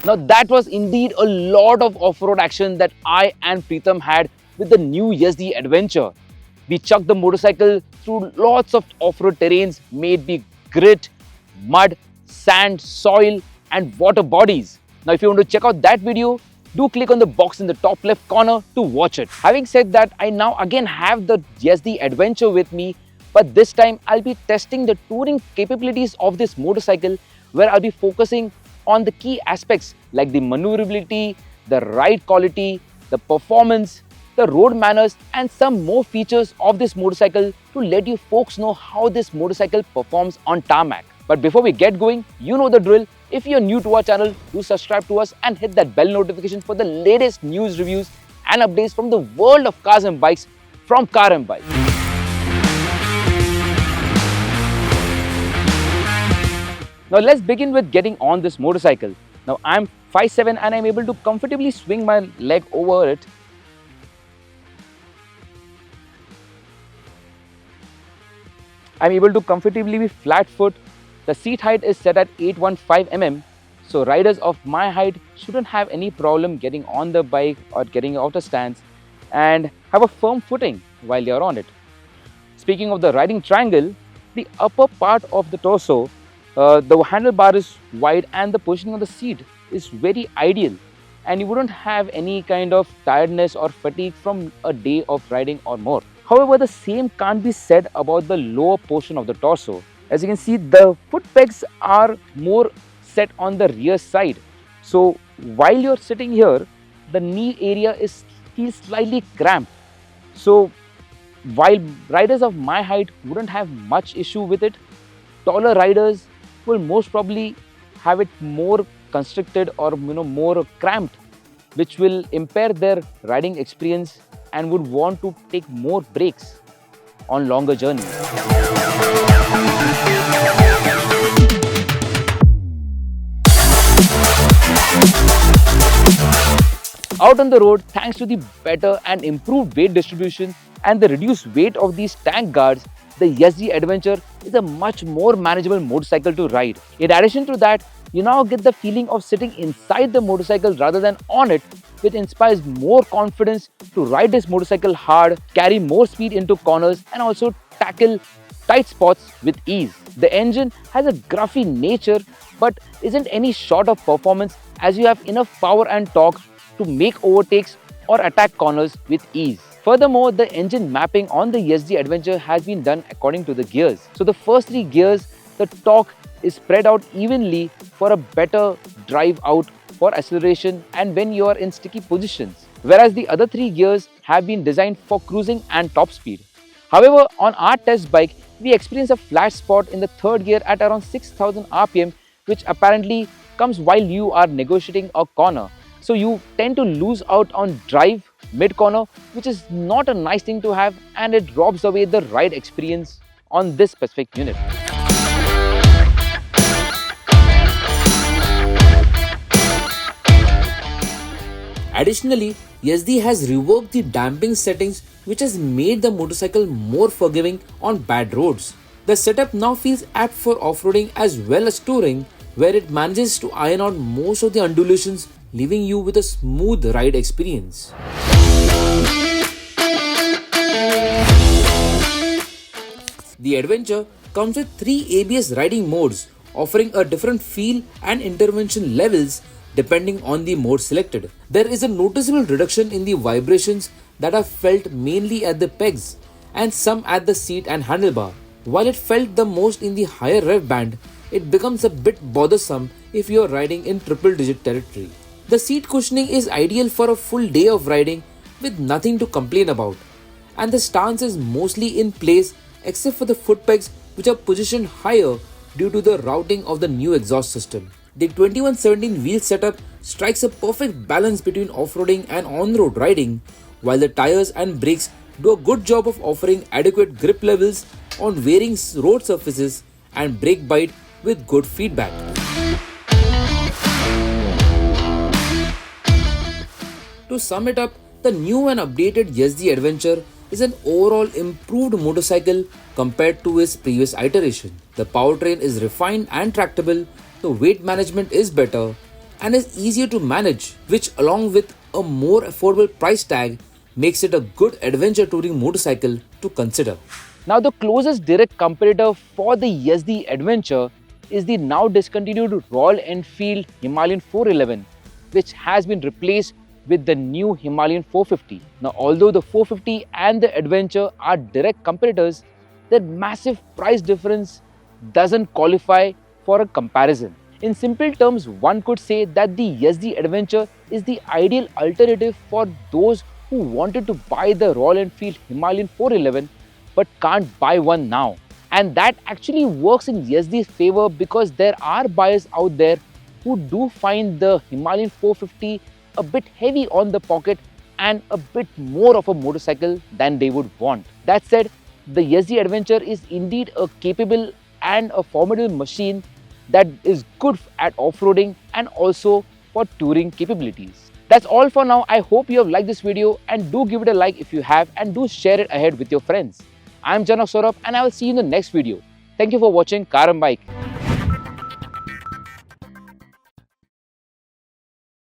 Now that was indeed a lot of off-road action that I and Preetham had with the new Yazdi Adventure. We chucked the motorcycle through lots of off-road terrains, made be grit, mud, sand, soil and water bodies. Now if you want to check out that video, do click on the box in the top left corner to watch it. Having said that, I now again have the Yazdi Adventure with me, but this time I'll be testing the touring capabilities of this motorcycle, where I'll be focusing on the key aspects like the maneuverability, the ride quality, the performance, the road manners and some more features of this motorcycle to let you folks know how this motorcycle performs on tarmac. But before we get going, you know the drill. If you're new to our channel, do subscribe to us and hit that bell notification for the latest news, reviews and updates from the world of cars and bikes from Car and Bike. Now let's begin with getting on this motorcycle. Now I'm 5'7" and I'm able to comfortably swing my leg over it. I'm able to comfortably be flat foot. The seat height is set at 815 mm, so riders of my height shouldn't have any problem getting on the bike or getting out of stance and have a firm footing while you're on it. Speaking of the riding triangle, the upper part of the torso, the handlebar is wide and the positioning of the seat is very ideal, and you wouldn't have any kind of tiredness or fatigue from a day of riding or more. However, the same can't be said about the lower portion of the torso. As you can see, the foot pegs are more set on the rear side. So while you're sitting here, the knee area feels slightly cramped. So while riders of my height wouldn't have much issue with it, taller riders will most probably have it more constricted or more cramped, which will impair their riding experience and would want to take more breaks on longer journeys. Out on the road, thanks to the better and improved weight distribution and the reduced weight of these tank guards, the Yazdi Adventure is a much more manageable motorcycle to ride. In addition to that, you now get the feeling of sitting inside the motorcycle rather than on it, which inspires more confidence to ride this motorcycle hard, carry more speed into corners and also tackle tight spots with ease. The engine has a gruffy nature but isn't any short of performance, as you have enough power and torque to make overtakes or attack corners with ease. Furthermore, the engine mapping on the Yazdi Adventure has been done according to the gears. So the first 3 gears, the torque is spread out evenly for a better drive out for acceleration and when you are in sticky positions, whereas the other 3 gears have been designed for cruising and top speed. However, on our test bike, we experienced a flat spot in the 3rd gear at around 6000 rpm, which apparently comes while you are negotiating a corner. So you tend to lose out on drive mid-corner, which is not a nice thing to have, and it robs away the ride experience on this specific unit. Additionally, Yazdi has reworked the damping settings, which has made the motorcycle more forgiving on bad roads. The setup now feels apt for off-roading as well as touring, where it manages to iron out most of the undulations, leaving you with a smooth ride experience. The Adventure comes with 3 ABS riding modes, offering a different feel and intervention levels depending on the mode selected. There is a noticeable reduction in the vibrations that are felt mainly at the pegs and some at the seat and handlebar. While it felt the most in the higher rev band, it becomes a bit bothersome if you are riding in triple-digit territory. The seat cushioning is ideal for a full day of riding with nothing to complain about, and the stance is mostly in place except for the foot pegs, which are positioned higher due to the routing of the new exhaust system. The 2117 wheel setup strikes a perfect balance between off-roading and on-road riding, while the tires and brakes do a good job of offering adequate grip levels on varying road surfaces and brake bite with good feedback. To sum it up, the new and updated Yazdi Adventure is an overall improved motorcycle compared to its previous iteration. The powertrain is refined and tractable, the weight management is better, and is easier to manage, which along with a more affordable price tag makes it a good adventure touring motorcycle to consider. Now, the closest direct competitor for the Yazdi Adventure is the now discontinued Royal Enfield Himalayan 411, which has been replaced with the new Himalayan 450. Now, although the 450 and the Adventure are direct competitors, their massive price difference doesn't qualify for a comparison. In simple terms, one could say that the Yazdi Adventure is the ideal alternative for those who wanted to buy the Royal Enfield Himalayan 411 but can't buy one now. And that actually works in Yazdi's favor because there are buyers out there who do find the Himalayan 450 a bit heavy on the pocket and a bit more of a motorcycle than they would want. That said, the Yazdi Adventure is indeed a capable and a formidable machine that is good at off-roading and also for touring capabilities. That's all for now. I hope you have liked this video and do give it a like if you have and do share it ahead with your friends. I'm Janak Saurabh and I will see you in the next video. Thank you for watching Car and Bike.